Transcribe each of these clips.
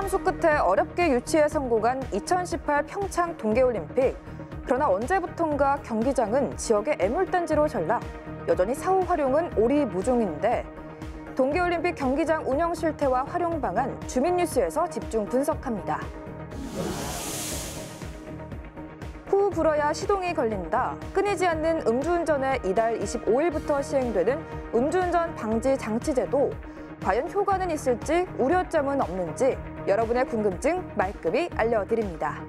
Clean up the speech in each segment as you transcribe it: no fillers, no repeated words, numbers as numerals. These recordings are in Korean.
삼수 끝에 어렵게 유치에 성공한 2018 평창 동계올림픽. 그러나 언제부턴가 경기장은 지역의 애물단지로 전락. 여전히 사후 활용은 오리무중인데 동계올림픽 경기장 운영 실태와 활용 방안 주민뉴스에서 집중 분석합니다. 후 불어야 시동이 걸린다. 끊이지 않는 음주운전에 이달 25일부터 시행되는 음주운전 방지 장치제도. 과연 효과는 있을지 우려점은 없는지 여러분의 궁금증 말끔히 알려드립니다.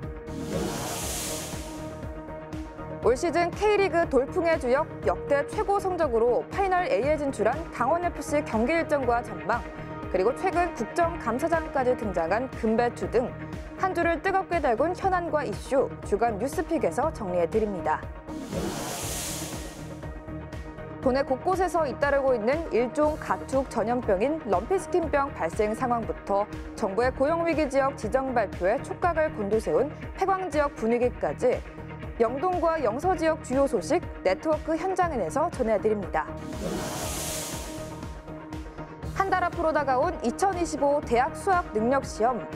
올 시즌 K리그 돌풍의 주역 역대 최고 성적으로 파이널 A에 진출한 강원FC 경기 일정과 전망, 그리고 최근 국정감사장까지 등장한 금배추 등 한 주를 뜨겁게 달군 현안과 이슈, 주간 뉴스픽에서 정리해드립니다. 도내 곳곳에서 잇따르고 있는 일종 가축 전염병인 럼피스킨병 발생 상황부터 정부의 고용위기 지역 지정 발표에 촉각을 곤두세운 폐광 지역 분위기까지 영동과 영서 지역 주요 소식 네트워크 현장에서 전해드립니다. 한 달 앞으로 다가온 2025 대학 수학 능력 시험.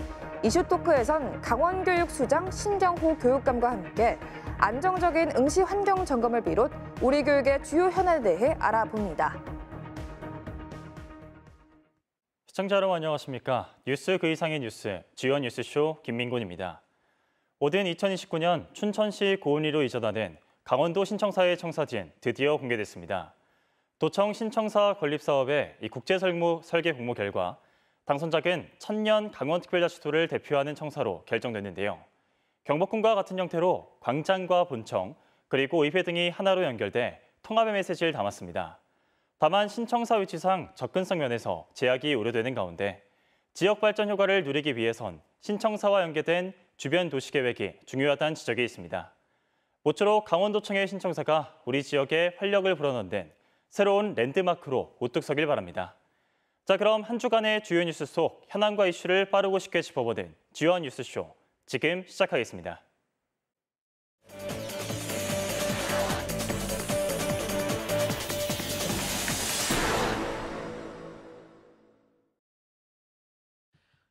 이슈토크에선 강원교육수장 신경호 교육감과 함께 안정적인 응시 환경 점검을 비롯 우리 교육의 주요 현안에 대해 알아봅니다. 시청자 여러분 안녕하십니까? 뉴스 그 이상의 뉴스, 주요 뉴스쇼 김민곤입니다. 오는 2029년 춘천시 고은리로 이전하는 강원도 신청사의 청사진 드디어 공개됐습니다. 도청 신청사 건립사업의 이 국제설계 공모 결과 당선작은 천년 강원특별자치도를 대표하는 청사로 결정됐는데요. 경복궁과 같은 형태로 광장과 본청, 그리고 의회 등이 하나로 연결돼 통합의 메시지를 담았습니다. 다만 신청사 위치상 접근성 면에서 제약이 우려되는 가운데 지역 발전 효과를 누리기 위해선 신청사와 연계된 주변 도시 계획이 중요하다는 지적이 있습니다. 모쪼록 강원도청의 신청사가 우리 지역에 활력을 불어넣는 새로운 랜드마크로 우뚝 서길 바랍니다. 자, 그럼 한 주간의 주요 뉴스 속 현안과 이슈를 빠르고 쉽게 짚어보는 주요 뉴스쇼, 지금 시작하겠습니다.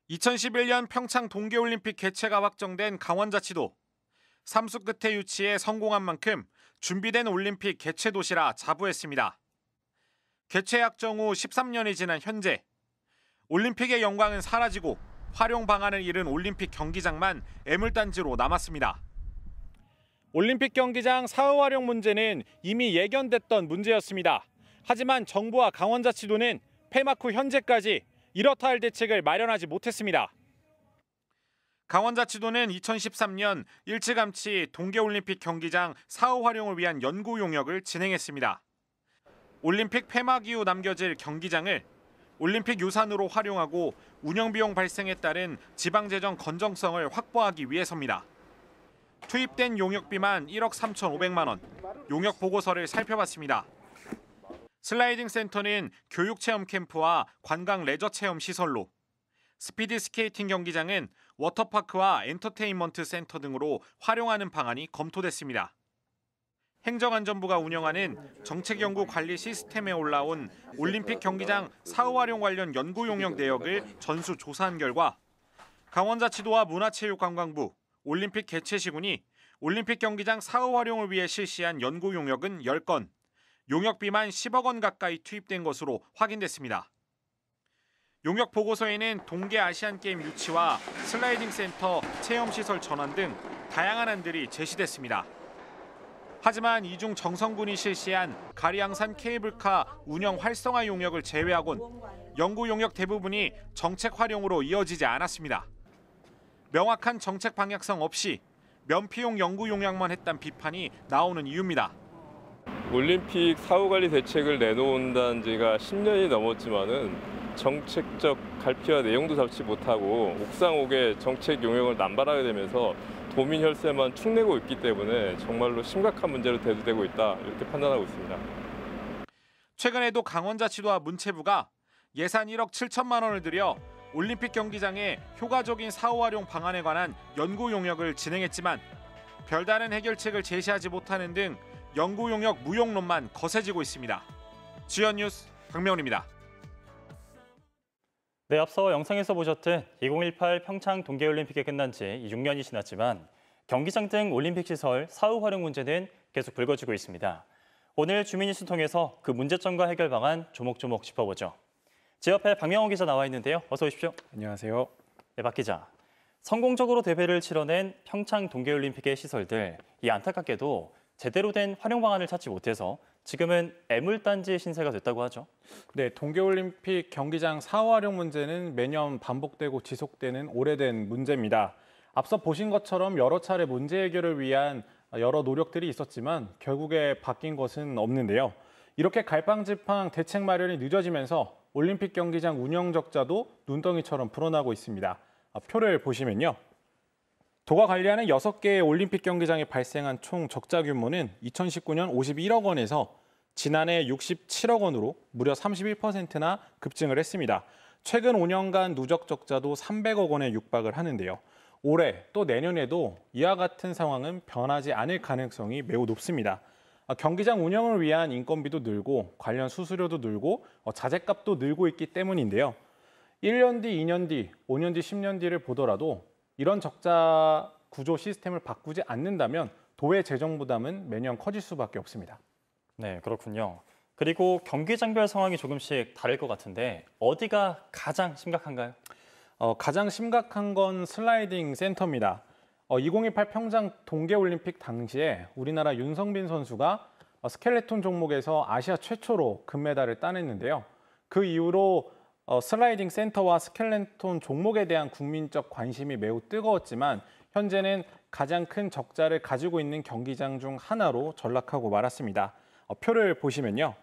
(2011년) 평창 동계올림픽 개최가 확정된 강원자치도. 삼수 끝에 유치에 성공한 만큼 준비된 올림픽 개최 도시라 자부했습니다. 개최 약정 후 13년이 지난 현재 올림픽의 영광은 사라지고 활용 방안을 잃은 올림픽 경기장만 애물단지로 남았습니다. 올림픽 경기장 사후 활용 문제는 이미 예견됐던 문제였습니다. 하지만 정부와 강원자치도는 폐막 후 현재까지 이렇다 할 대책을 마련하지 못했습니다. 강원자치도는 2013년 일찌감치 동계올림픽 경기장 사후 활용을 위한 연구 용역을 진행했습니다. 올림픽 폐막 이후 남겨질 경기장을 올림픽 유산으로 활용하고 운영비용 발생에 따른 지방재정 건정성을 확보하기 위해서입니다. 투입된 용역비만 1억 3,500만 원, 용역 보고서를 살펴봤습니다. 슬라이딩 센터는 교육체험 캠프와 관광 레저 체험 시설로, 스피드 스케이팅 경기장은 워터파크와 엔터테인먼트 센터 등으로 활용하는 방안이 검토됐습니다. 행정안전부가 운영하는 정책연구관리 시스템에 올라온 올림픽 경기장 사후 활용 관련 연구 용역 내역을 전수 조사한 결과 강원자치도와 문화체육관광부, 올림픽 개최시군이 올림픽 경기장 사후 활용을 위해 실시한 연구 용역은 10건, 용역비만 10억 원 가까이 투입된 것으로 확인됐습니다. 용역 보고서에는 동계 아시안게임 유치와 슬라이딩 센터 체험시설 전환 등 다양한 안들이 제시됐습니다. 하지만 이 중 정성군이 실시한 가리앙산 케이블카 운영 활성화 용역을 제외하곤 연구 용역 대부분이 정책 활용으로 이어지지 않았습니다. 명확한 정책 방향성 없이 면피용 연구 용역만 했다는 비판이 나오는 이유입니다. 올림픽 사후관리 대책을 내놓은다는 지가 10년이 넘었지만은 정책적 갈피와 내용도 잡지 못하고 옥상옥에 정책 용역을 남발하게 되면서 도민 혈세만 축내고 있기 때문에 정말로 심각한 문제로 대두되고 있다, 이렇게 판단하고 있습니다. 최근에도 강원자치도와 문체부가 예산 1억 7천만 원을 들여 올림픽 경기장의 효과적인 사후 활용 방안에 관한 연구 용역을 진행했지만 별다른 해결책을 제시하지 못하는 등 연구 용역 무용론만 거세지고 있습니다. 주연 뉴스 박명훈입니다. 네, 앞서 영상에서 보셨듯 2018 평창 동계올림픽이 끝난 지 6년이 지났지만 경기장 등 올림픽 시설 사후 활용 문제는 계속 불거지고 있습니다. 오늘 주민뉴스 통해서 그 문제점과 해결 방안 조목조목 짚어보죠. 제 옆에 박명호 기자 나와 있는데요. 어서 오십시오. 안녕하세요. 네, 박 기자. 성공적으로 대회를 치러낸 평창 동계올림픽의 시설들, 이 안타깝게도 제대로 된 활용 방안을 찾지 못해서 지금은 애물단지 신세가 됐다고 하죠. 네, 동계올림픽 경기장 사후 활용 문제는 매년 반복되고 지속되는 오래된 문제입니다. 앞서 보신 것처럼 여러 차례 문제 해결을 위한 여러 노력들이 있었지만 결국에 바뀐 것은 없는데요. 이렇게 갈팡질팡 대책 마련이 늦어지면서 올림픽 경기장 운영 적자도 눈덩이처럼 불어나고 있습니다. 표를 보시면요. 도가 관리하는 6개의 올림픽 경기장에 발생한 총 적자 규모는 2019년 51억 원에서 지난해 67억 원으로 무려 31%나 급증을 했습니다. 최근 5년간 누적 적자도 300억 원에 육박을 하는데요. 올해 또 내년에도 이와 같은 상황은 변하지 않을 가능성이 매우 높습니다. 경기장 운영을 위한 인건비도 늘고 관련 수수료도 늘고 자재값도 늘고 있기 때문인데요. 1년 뒤, 2년 뒤, 5년 뒤, 10년 뒤를 보더라도 이런 적자 구조 시스템을 바꾸지 않는다면 도의 재정 부담은 매년 커질 수밖에 없습니다. 네, 그렇군요. 그리고 경기장별 상황이 조금씩 다를 것 같은데 어디가 가장 심각한가요? 가장 심각한 건 슬라이딩 센터입니다. 2018 평창 동계올림픽 당시에 우리나라 윤성빈 선수가 스켈레톤 종목에서 아시아 최초로 금메달을 따냈는데요. 그 이후로 슬라이딩 센터와 스켈레톤 종목에 대한 국민적 관심이 매우 뜨거웠지만 현재는 가장 큰 적자를 가지고 있는 경기장 중 하나로 전락하고 말았습니다. 표를 보시면요.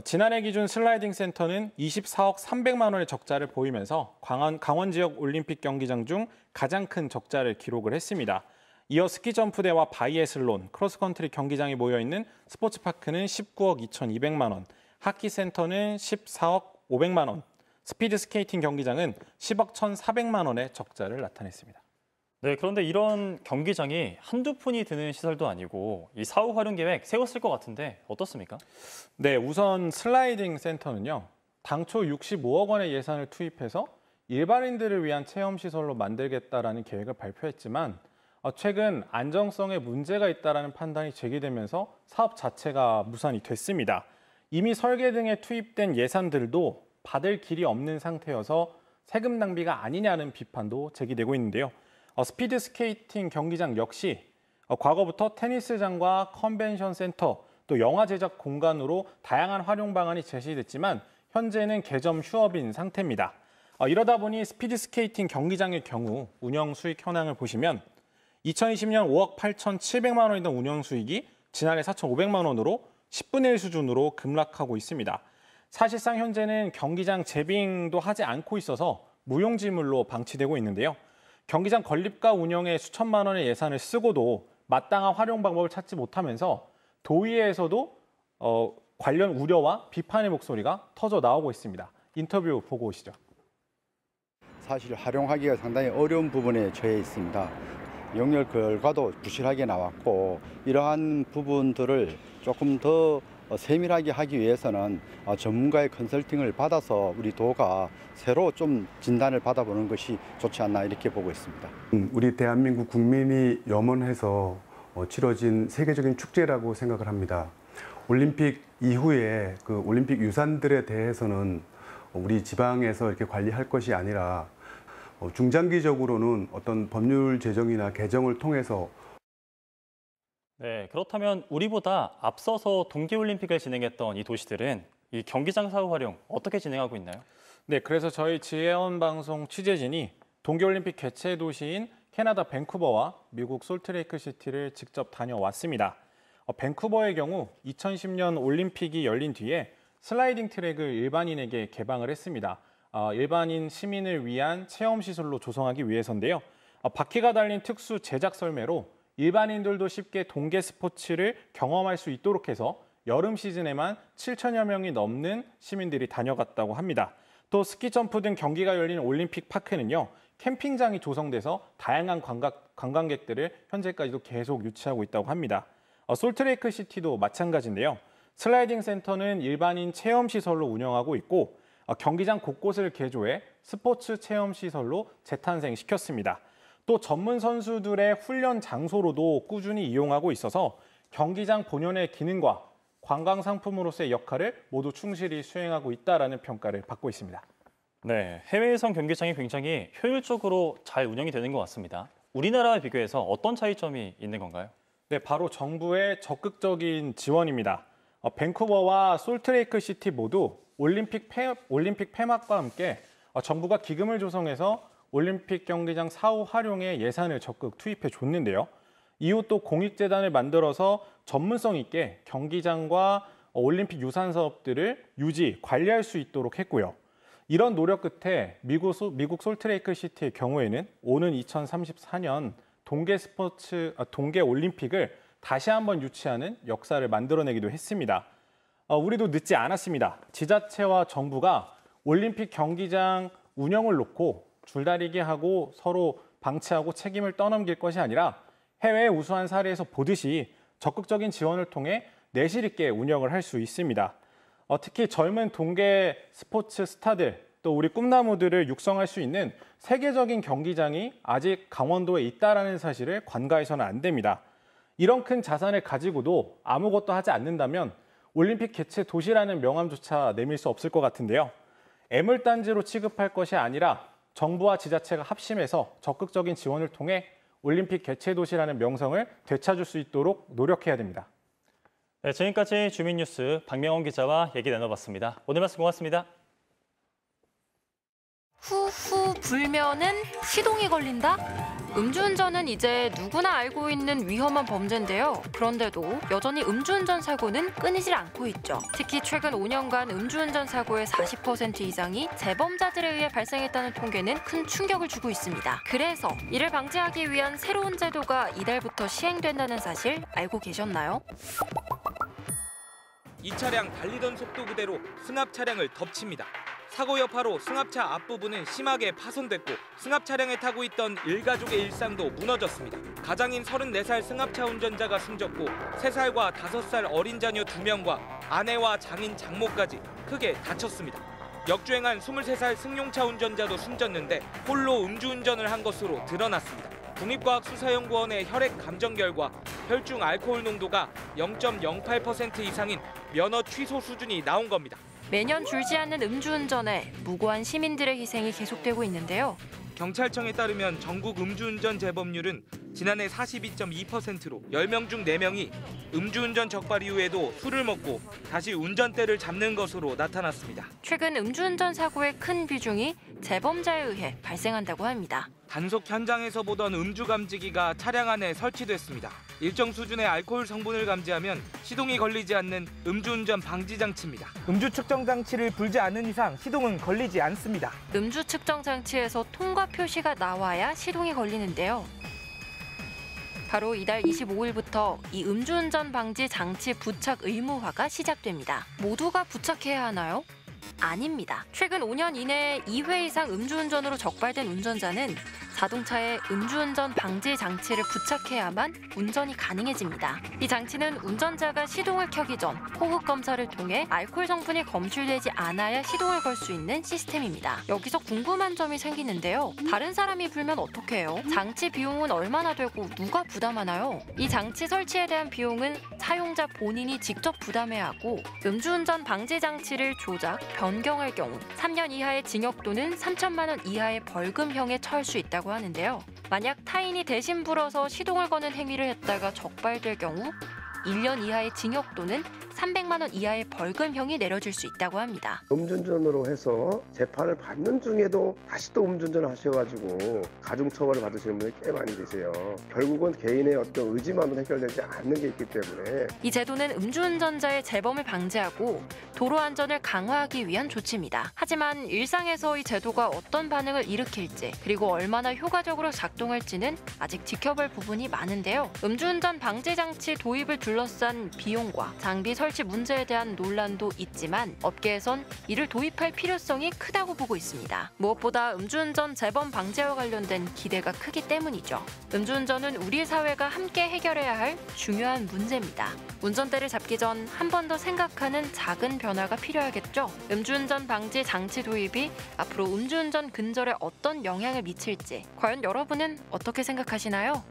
지난해 기준 슬라이딩 센터는 24억 300만 원의 적자를 보이면서 강원 지역 올림픽 경기장 중 가장 큰 적자를 기록을 했습니다. 이어 스키 점프대와 바이애슬론, 크로스컨트리 경기장이 모여있는 스포츠파크는 19억 2,200만 원, 하키 센터는 14억 500만 원, 스피드 스케이팅 경기장은 10억 1,400만 원의 적자를 나타냈습니다. 네, 그런데 이런 경기장이 한두 푼이 드는 시설도 아니고 이 사후 활용 계획 세웠을 것 같은데 어떻습니까? 네, 우선 슬라이딩 센터는요. 당초 65억 원의 예산을 투입해서 일반인들을 위한 체험시설로 만들겠다라는 계획을 발표했지만 최근 안정성에 문제가 있다는 판단이 제기되면서 사업 자체가 무산이 됐습니다. 이미 설계 등에 투입된 예산들도 받을 길이 없는 상태여서 세금 낭비가 아니냐는 비판도 제기되고 있는데요. 스피드 스케이팅 경기장 역시 과거부터 테니스장과 컨벤션 센터, 또 영화 제작 공간으로 다양한 활용 방안이 제시됐지만 현재는 개점 휴업인 상태입니다. 이러다 보니 스피드 스케이팅 경기장의 경우 운영 수익 현황을 보시면 2020년 5억 8,700만 원이던 운영 수익이 지난해 4,500만 원으로 10분의 1 수준으로 급락하고 있습니다. 사실상 현재는 경기장 재빙도 하지 않고 있어서 무용지물로 방치되고 있는데요. 경기장 건립과 운영에 수천만 원의 예산을 쓰고도 마땅한 활용 방법을 찾지 못하면서 도의회에서도 관련 우려와 비판의 목소리가 터져 나오고 있습니다. 인터뷰 보고 오시죠. 사실 활용하기가 상당히 어려운 부분에 처해 있습니다. 용역 결과도 부실하게 나왔고 이러한 부분들을 조금 더 세밀하게 하기 위해서는 전문가의 컨설팅을 받아서 우리 도가 새로 좀 진단을 받아보는 것이 좋지 않나 이렇게 보고 있습니다. 우리 대한민국 국민이 염원해서 치러진 세계적인 축제라고 생각을 합니다. 올림픽 이후에 그 올림픽 유산들에 대해서는 우리 지방에서 이렇게 관리할 것이 아니라 중장기적으로는 어떤 법률 제정이나 개정을 통해서 네, 그렇다면 우리보다 앞서서 동계올림픽을 진행했던 이 도시들은 이 경기장 사후 활용 어떻게 진행하고 있나요? 네, 그래서 저희 지혜원 방송 취재진이 동계올림픽 개최 도시인 캐나다 밴쿠버와 미국 솔트레이크 시티를 직접 다녀왔습니다. 밴쿠버의 경우 2010년 올림픽이 열린 뒤에 슬라이딩 트랙을 일반인에게 개방을 했습니다. 일반인 시민을 위한 체험시설로 조성하기 위해서인데요. 바퀴가 달린 특수 제작 설매로 일반인들도 쉽게 동계 스포츠를 경험할 수 있도록 해서 여름 시즌에만 7천여 명이 넘는 시민들이 다녀갔다고 합니다. 또 스키 점프 등 경기가 열린 올림픽 파크는요. 캠핑장이 조성돼서 다양한 관광객들을 현재까지도 계속 유치하고 있다고 합니다. 솔트레이크 시티도 마찬가지인데요. 슬라이딩 센터는 일반인 체험시설로 운영하고 있고 경기장 곳곳을 개조해 스포츠 체험 시설로 재탄생시켰습니다. 또 전문 선수들의 훈련 장소로도 꾸준히 이용하고 있어서 경기장 본연의 기능과 관광 상품으로서의 역할을 모두 충실히 수행하고 있다라는 평가를 받고 있습니다. 네, 해외에선 경기장이 굉장히 효율적으로 잘 운영이 되는 것 같습니다. 우리나라와 비교해서 어떤 차이점이 있는 건가요? 네, 바로 정부의 적극적인 지원입니다. 밴쿠버와 솔트레이크 시티 모두 올림픽 폐막과 함께 정부가 기금을 조성해서 올림픽 경기장 사후 활용에 예산을 적극 투입해 줬는데요. 이후 또 공익재단을 만들어서 전문성 있게 경기장과 올림픽 유산 사업들을 유지, 관리할 수 있도록 했고요. 이런 노력 끝에 미국 솔트레이크 시티의 경우에는 오는 2034년 동계 올림픽을 다시 한번 유치하는 역사를 만들어내기도 했습니다. 우리도 늦지 않았습니다. 지자체와 정부가 올림픽 경기장 운영을 놓고 줄다리기 하고 서로 방치하고 책임을 떠넘길 것이 아니라 해외의 우수한 사례에서 보듯이 적극적인 지원을 통해 내실 있게 운영을 할 수 있습니다. 특히 젊은 동계 스포츠 스타들 또 우리 꿈나무들을 육성할 수 있는 세계적인 경기장이 아직 강원도에 있다는 사실을 관가해서는 안 됩니다. 이런 큰 자산을 가지고도 아무것도 하지 않는다면 올림픽 개최 도시라는 명함조차 내밀 수 없을 것 같은데요. 애물단지로 취급할 것이 아니라 정부와 지자체가 합심해서 적극적인 지원을 통해 올림픽 개최 도시라는 명성을 되찾을 수 있도록 노력해야 됩니다. 네, 지금까지 주민뉴스 박명원 기자와 얘기 나눠봤습니다. 오늘 말씀 고맙습니다. 후후 불면은 시동이 걸린다? 음주운전은 이제 누구나 알고 있는 위험한 범죄인데요. 그런데도 여전히 음주운전 사고는 끊이질 않고 있죠. 특히 최근 5년간 음주운전 사고의 40% 이상이 재범자들에 의해 발생했다는 통계는 큰 충격을 주고 있습니다. 그래서 이를 방지하기 위한 새로운 제도가 이달부터 시행된다는 사실 알고 계셨나요? 이 차량 달리던 속도 그대로 승합 차량을 덮칩니다. 사고 여파로 승합차 앞부분은 심하게 파손됐고 승합 차량에 타고 있던 일가족의 일상도 무너졌습니다. 가장인 34살 승합차 운전자가 숨졌고 3살과 5살 어린 자녀 2명과 아내와 장인 장모까지 크게 다쳤습니다. 역주행한 23살 승용차 운전자도 숨졌는데 홀로 음주운전을 한 것으로 드러났습니다. 국립과학수사연구원의 혈액 감정 결과 혈중 알코올 농도가 0.08% 이상인 면허 취소 수준이 나온 겁니다. 매년 줄지 않는 음주운전에 무고한 시민들의 희생이 계속되고 있는데요. 경찰청에 따르면 전국 음주운전 재범률은 지난해 42.2%로 10명 중 4명이 음주운전 적발 이후에도 술을 먹고 다시 운전대를 잡는 것으로 나타났습니다. 최근 음주운전 사고의 큰 비중이 재범자에 의해 발생한다고 합니다. 단속 현장에서 보던 음주 감지기가 차량 안에 설치됐습니다. 일정 수준의 알코올 성분을 감지하면 시동이 걸리지 않는 음주운전 방지 장치입니다. 음주 측정 장치를 불지 않는 이상 시동은 걸리지 않습니다. 음주 측정 장치에서 통과 표시가 나와야 시동이 걸리는데요. 바로 이달 25일부터 이 음주운전 방지 장치 부착 의무화가 시작됩니다. 모두가 부착해야 하나요? 아닙니다. 최근 5년 이내에 2회 이상 음주운전으로 적발된 운전자는 자동차에 음주운전 방지 장치를 부착해야만 운전이 가능해집니다. 이 장치는 운전자가 시동을 켜기 전 호흡 검사를 통해 알코올 성분이 검출되지 않아야 시동을 걸 수 있는 시스템입니다. 여기서 궁금한 점이 생기는데요. 다른 사람이 불면 어떻게 해요? 장치 비용은 얼마나 되고 누가 부담하나요? 이 장치 설치에 대한 비용은 사용자 본인이 직접 부담해야 하고 음주운전 방지 장치를 조작, 변경할 경우 3년 이하의 징역 또는 3천만 원 이하의 벌금형에 처할 수 있다고 하는데요. 만약 타인이 대신 불어서 시동을 거는 행위를 했다가 적발될 경우 1년 이하의 징역 또는 300만 원 이하의 벌금형이 내려질 수 있다고 합니다. 음주운전으로 해서 재판을 받는 중에도 다시 또 음주운전을 하셔가지고 가중처벌을 받으시는 분이 꽤 많이 계세요. 결국은 개인의 어떤 의지만으로 해결되지 않는 게 있기 때문에 이 제도는 음주운전자의 재범을 방지하고 도로 안전을 강화하기 위한 조치입니다. 하지만 일상에서 이 제도가 어떤 반응을 일으킬지 그리고 얼마나 효과적으로 작동할지는 아직 지켜볼 부분이 많은데요. 음주운전 방지 장치 도입을 둘러싼 비용과 장비 설치 문제에 대한 논란도 있지만 업계에선 이를 도입할 필요성이 크다고 보고 있습니다. 무엇보다 음주운전 재범 방지와 관련된 기대가 크기 때문이죠. 음주운전은 우리 사회가 함께 해결해야 할 중요한 문제입니다. 운전대를 잡기 전 한 번 더 생각하는 작은 변화가 필요하겠죠. 음주운전 방지 장치 도입이 앞으로 음주운전 근절에 어떤 영향을 미칠지 과연 여러분은 어떻게 생각하시나요?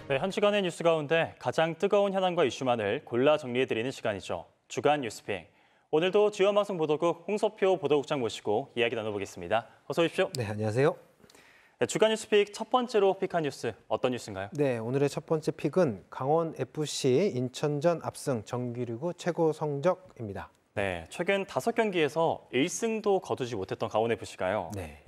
네, 한 주간의 뉴스 가운데 가장 뜨거운 현안과 이슈만을 골라 정리해드리는 시간이죠. 주간 뉴스픽. 오늘도 주요 방송 보도국 홍석표 보도국장 모시고 이야기 나눠보겠습니다. 어서 오십시오. 네, 안녕하세요. 네, 주간 뉴스픽 첫 번째로 픽한 뉴스 어떤 뉴스인가요? 네, 오늘의 첫 번째 픽은 강원 FC 인천전 압승 정규리그 최고 성적입니다. 네, 최근 5경기에서 1승도 거두지 못했던 강원 FC가요. 네.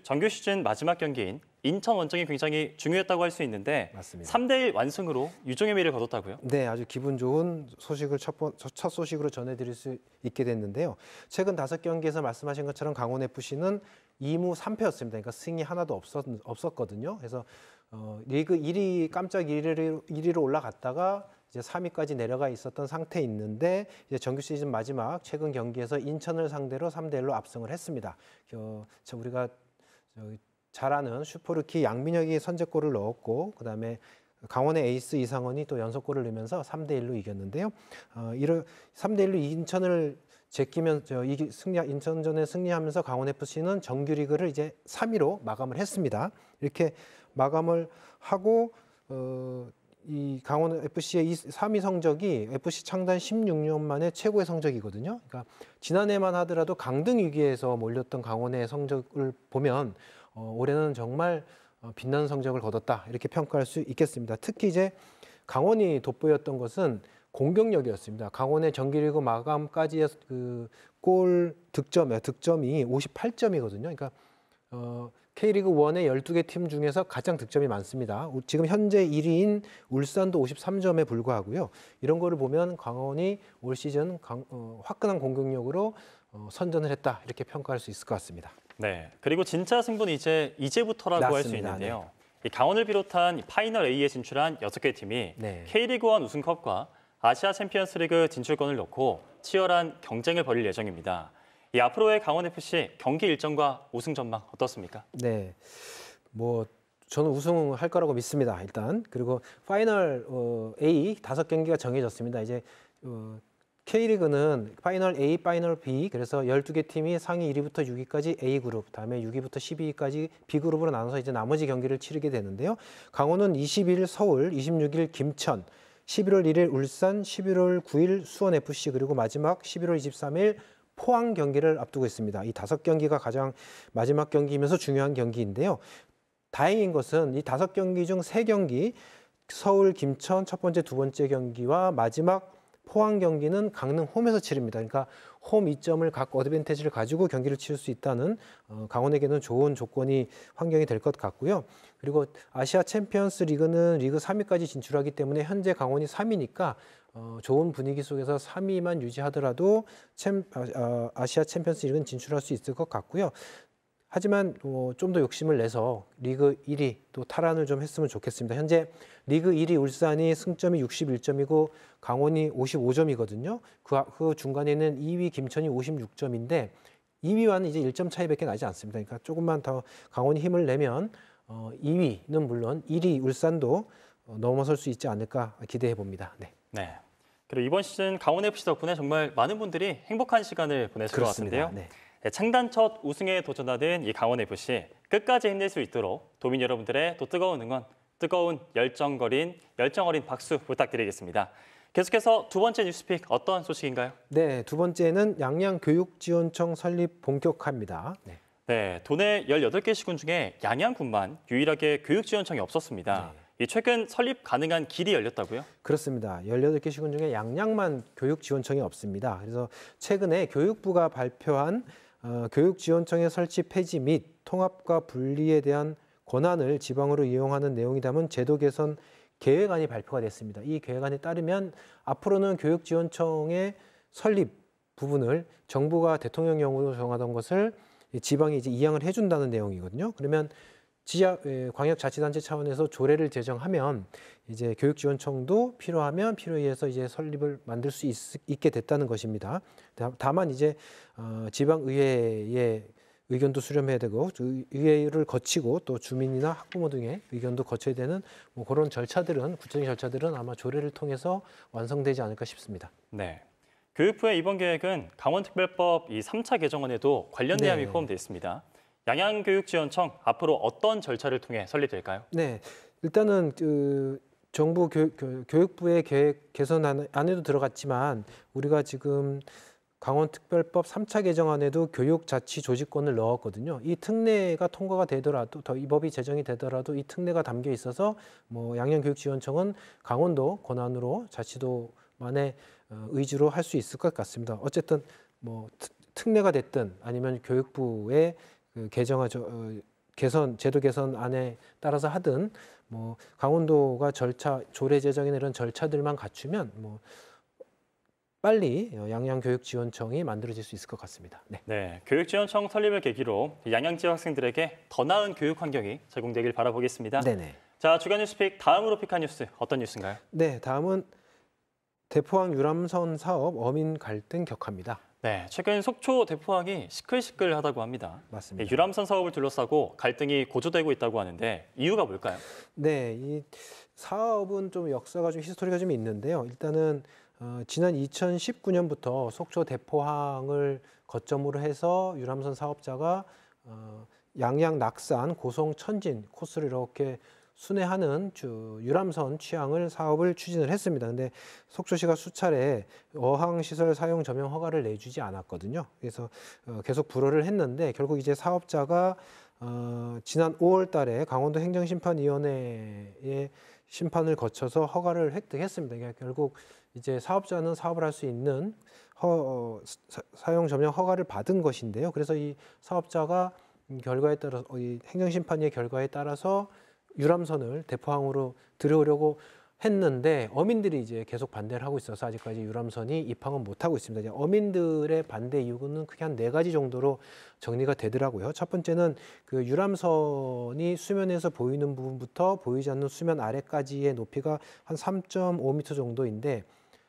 정규 시즌 마지막 경기인 인천 원정이 굉장히 중요했다고 할 수 있는데 맞습니다. 3대1 완승으로 유종의 미를 거뒀다고요? 네, 아주 기분 좋은 소식을 첫 소식으로 전해드릴 수 있게 됐는데요. 최근 5경기에서 말씀하신 것처럼 강원 FC는 2무 3패였습니다. 그러니까 승이 하나도 없었거든요. 그래서 리그 1위 깜짝 1위로 올라갔다가 이제 3위까지 내려가 있었던 상태에 있는데 이제 정규 시즌 마지막 최근 경기에서 인천을 상대로 3대1로 압승을 했습니다. 우리가 잘 아는 슈퍼루키 양민혁이 선제골을 넣었고 그다음에 강원의 에이스 이상원이 또 연속골을 넣으면서 3대1로 이겼는데요. 3대1로 인천을 제끼면서 인천전에 승리하면서 강원 FC는 정규리그를 이제 3위로 마감을 했습니다. 이렇게 마감을 하고 이 강원 FC의 이 3위 성적이 FC 창단 16년 만에 최고의 성적이거든요. 그러니까 지난해만 하더라도 강등 위기에서 몰렸던 강원의 성적을 보면 올해는 정말 빛나는 성적을 거뒀다 이렇게 평가할 수 있겠습니다. 특히 이제 강원이 돋보였던 것은 공격력이었습니다. 강원의 정규리그 마감까지의 골 득점이 58점이거든요. 그러니까 K리그 1의 12개 팀 중에서 가장 득점이 많습니다. 지금 현재 1위인 울산도 53점에 불과하고요. 이런 거를 보면 강원이 올 시즌 화끈한 공격력으로 선전을 했다 이렇게 평가할 수 있을 것 같습니다. 네, 그리고 진짜 승부는 이제부터라고 할 수 있는데요. 네. 이 강원을 비롯한 파이널 A에 진출한 6개 팀이 네. K리그1 우승컵과 아시아 챔피언스리그 진출권을 놓고 치열한 경쟁을 벌일 예정입니다. 이 앞으로의 강원FC 경기 일정과 우승 전망 어떻습니까? 네, 저는 우승할 거라고 믿습니다. 일단 그리고 파이널 A 5경기가 정해졌습니다. 이제 K리그는 파이널 A, 파이널 B 그래서 12개 팀이 상위 1위부터 6위까지 A 그룹, 다음에 6위부터 12위까지 B 그룹으로 나눠서 이제 나머지 경기를 치르게 되는데요. 강원은 20일 서울, 26일 김천, 11월 1일 울산, 11월 9일 수원FC 그리고 마지막 11월 23일 포항 경기를 앞두고 있습니다. 이 5경기가 가장 마지막 경기이면서 중요한 경기인데요. 다행인 것은 이 5경기 중 3경기 서울, 김천 첫 번째, 두 번째 경기와 마지막 포항 경기는 강릉 홈에서 치릅니다. 그러니까 홈 2점을 갖고 어드밴티지를 가지고 경기를 치를 수 있다는 강원에게는 좋은 환경이 될 것 같고요. 그리고 아시아 챔피언스 리그는 리그 3위까지 진출하기 때문에 현재 강원이 3위니까 좋은 분위기 속에서 3위만 유지하더라도 아시아 챔피언스 리그는 진출할 수 있을 것 같고요. 하지만 좀 더 욕심을 내서 리그 1위 또 탈환을 좀 했으면 좋겠습니다. 현재 리그 1위 울산이 승점이 61점이고 강원이 55점이거든요. 그 중간에는 2위 김천이 56점인데 2위와는 이제 1점 차이밖에 나지 않습니다. 그러니까 조금만 더 강원이 힘을 내면 2위는 물론 1위 울산도 넘어설 수 있지 않을까 기대해 봅니다. 네. 네. 그리고 이번 시즌 강원FC 덕분에 정말 많은 분들이 행복한 시간을 보내실 것 같은데요. 네. 네, 창단 첫 우승에 도전하는 이 강원FC 끝까지 힘낼 수 있도록 도민 여러분들의 또 뜨거운 응원, 뜨거운 열정 어린 박수 부탁드리겠습니다. 계속해서 두 번째 뉴스픽 어떤 소식인가요? 네, 두 번째는 양양교육지원청 설립 본격화입니다. 네. 네, 도내 18개 시군 중에 양양군만 유일하게 교육지원청이 없었습니다. 네. 최근 설립 가능한 길이 열렸다고요? 그렇습니다. 18개 시군 중에 양양만 교육지원청이 없습니다. 그래서 최근에 교육부가 발표한 교육지원청의 설치 폐지 및 통합과 분리에 대한 권한을 지방으로 이용하는 내용이 담은 제도 개선 계획안이 발표가 됐습니다. 이 계획안에 따르면 앞으로는 교육지원청의 설립 부분을 정부가 대통령령으로 정하던 것을 지방이 이제 이양을 해준다는 내용이거든요. 그러면 광역자치단체 차원에서 조례를 제정하면 이제 교육지원청도 필요하면 필요에 의해서 이제 설립을 만들 수 있게 됐다는 것입니다. 다만 이제 지방의회의 의견도 수렴해야 되고 의회를 거치고 또 주민이나 학부모 등의 의견도 거쳐야 되는 뭐 그런 절차들은 구체적인 절차들은 아마 조례를 통해서 완성되지 않을까 싶습니다. 네. 교육부의 이번 계획은 강원특별법 이 3차 개정안에도 관련 내용이 포함되어 있습니다. 양양교육지원청 앞으로 어떤 절차를 통해 설립될까요? 네, 일단은 정부 교육부의 계획 개선 안에도 들어갔지만 우리가 지금 강원특별법 3차 개정안에도 교육자치조직권을 넣었거든요. 이 특례가 통과가 되더라도 이 법이 제정이 되더라도 이 특례가 담겨 있어서 뭐 양양교육지원청은 강원도 권한으로 자치도만의 의지로 할 수 있을 것 같습니다. 어쨌든 뭐 특례가 됐든 아니면 교육부의 제도 개선안에 따라서 하든 뭐 강원도가 조례 제정이나 이런 절차들만 갖추면 뭐 빨리 양양교육지원청이 만들어질 수 있을 것 같습니다. 네. 네, 교육지원청 설립을 계기로 양양 지역 학생들에게 더 나은 교육 환경이 제공되길 바라보겠습니다. 네네. 자, 주간 뉴스픽 다음으로 픽한 뉴스 어떤 뉴스인가요? 네, 다음은 대포항 유람선 사업 어민 갈등 격화입니다. 네, 최근 속초 대포항이 시끌시끌하다고 합니다. 맞습니다. 유람선 사업을 둘러싸고 갈등이 고조되고 있다고 하는데 이유가 뭘까요? 네, 이 사업은 좀 역사가 좀 히스토리가 좀 있는데요. 일단은 지난 2019년부터 속초 대포항을 거점으로 해서 유람선 사업자가 양양, 낙산, 고성, 천진 코스를 이렇게 순회하는 유람선 취항을 사업을 추진을 했습니다. 근데 속초시가 수차례 어항시설 사용 점용 허가를 내주지 않았거든요. 그래서 계속 불허를 했는데 결국 이제 사업자가 지난 5월 달에 강원도 행정심판위원회의 심판을 거쳐서 허가를 획득했습니다. 그러니까 결국 이제 사업자는 사업을 할 수 있는 사용 점용 허가를 받은 것인데요. 그래서 이 사업자가 결과에 따라서 이 행정심판의 결과에 따라서 유람선을 대포항으로 들여오려고 했는데 어민들이 이제 계속 반대를 하고 있어서 아직까지 유람선이 입항은 못하고 있습니다. 이제 어민들의 반대 이유는 크게 한 4가지 정도로 정리가 되더라고요. 첫 번째는 그 유람선이 수면에서 보이는 부분부터 보이지 않는 수면 아래까지의 높이가 한 3.5m 정도인데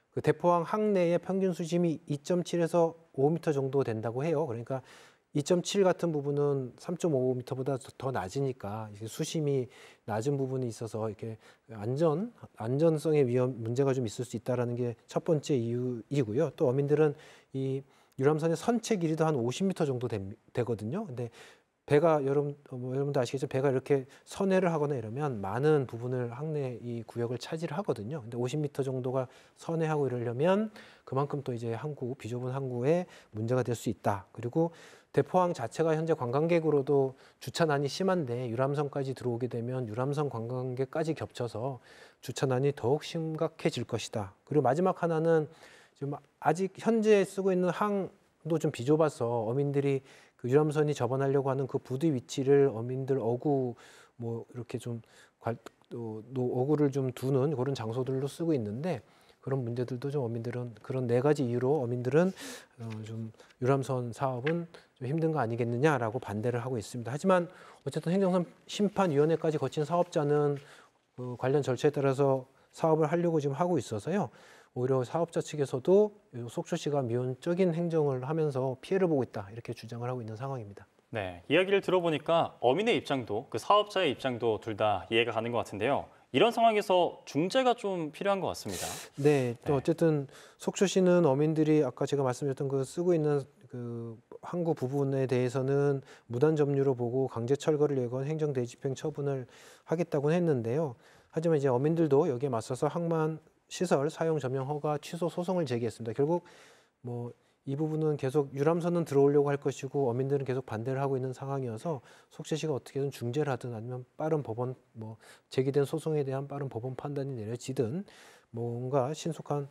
그 대포항 항내의 평균 수심이 2.7에서 5m 정도 된다고 해요. 그러니까 2.7 같은 부분은 3.5m보다 더 낮으니까 수심이 낮은 부분이 있어서 이렇게 안전성의 문제가 좀 있을 수 있다라는 게 첫 번째 이유이고요. 또 어민들은 이 유람선의 선체 길이도 한 50m 정도 되거든요. 근데 배가 여러분도 아시겠지만 배가 이렇게 선회를 하거나 이러면 많은 부분을 항내 이 구역을 차지를 하거든요. 근데 50m 정도가 선회하고 이러려면 그만큼 또 이제 비좁은 항구에 문제가 될 수 있다. 그리고 대포항 자체가 현재 관광객으로도 주차난이 심한데 유람선까지 들어오게 되면 유람선 관광객까지 겹쳐서 주차난이 더욱 심각해질 것이다. 그리고 마지막 하나는 지금 아직 현재 쓰고 있는 항도 좀 비좁아서 어민들이 그 유람선이 접원하려고 하는 그 부두 위치를 어민들 어구 뭐 이렇게 좀 어구를 좀 두는 그런 장소들로 쓰고 있는데 그런 문제들도 좀 어민들은 그런 4가지 이유로 어민들은 좀 유람선 사업은 좀 힘든 거 아니겠느냐라고 반대를 하고 있습니다. 하지만 어쨌든 행정심판위원회까지 거친 사업자는 그 관련 절차에 따라서 사업을 하려고 지금 하고 있어서요. 오히려 사업자 측에서도 속초시가 미온적인 행정을 하면서 피해를 보고 있다 이렇게 주장을 하고 있는 상황입니다. 네, 이야기를 들어보니까 어민의 입장도 그 사업자의 입장도 둘 다 이해가 가는 것 같은데요. 이런 상황에서 중재가 좀 필요한 것 같습니다. 네, 또 어쨌든 속초시는 어민들이 아까 제가 말씀드렸던 그 쓰고 있는 그 항구 부분에 대해서는 무단 점유로 보고 강제 철거를 예고한 행정 대집행 처분을 하겠다고 했는데요. 하지만 이제 어민들도 여기에 맞서서 항만 시설 사용 점용 허가 취소 소송을 제기했습니다. 결국 뭐 이 부분은 계속 유람선은 들어오려고 할 것이고 어민들은 계속 반대를 하고 있는 상황이어서 속초시가 어떻게든 중재를 하든 아니면 빠른 법원 제기된 소송에 대한 빠른 법원 판단이 내려지든 뭔가 신속한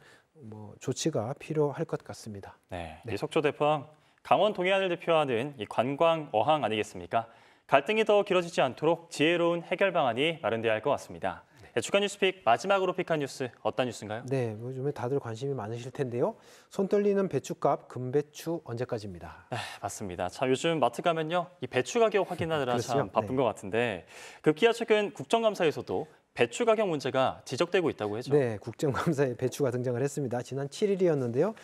조치가 필요할 것 같습니다. 네, 이 속초 대포항 강원 동해안을 대표하는 이 관광 어항 아니겠습니까? 갈등이 더 길어지지 않도록 지혜로운 해결 방안이 마련돼야 할 것 같습니다. 네. 주간 뉴스픽 마지막으로 픽한 뉴스 어떤 뉴스인가요? 네, 요즘에 다들 관심이 많으실 텐데요. 손 떨리는 배추값, 금배추 언제까지입니다. 네, 맞습니다. 참 요즘 마트 가면요, 이 배추 가격 확인하느라 참 바쁜 것 같은데 급기야 최근 국정감사에서도 배추 가격 문제가 지적되고 있다고 하죠. 네, 국정감사에 배추가 등장을 했습니다. 지난 7일이었는데요.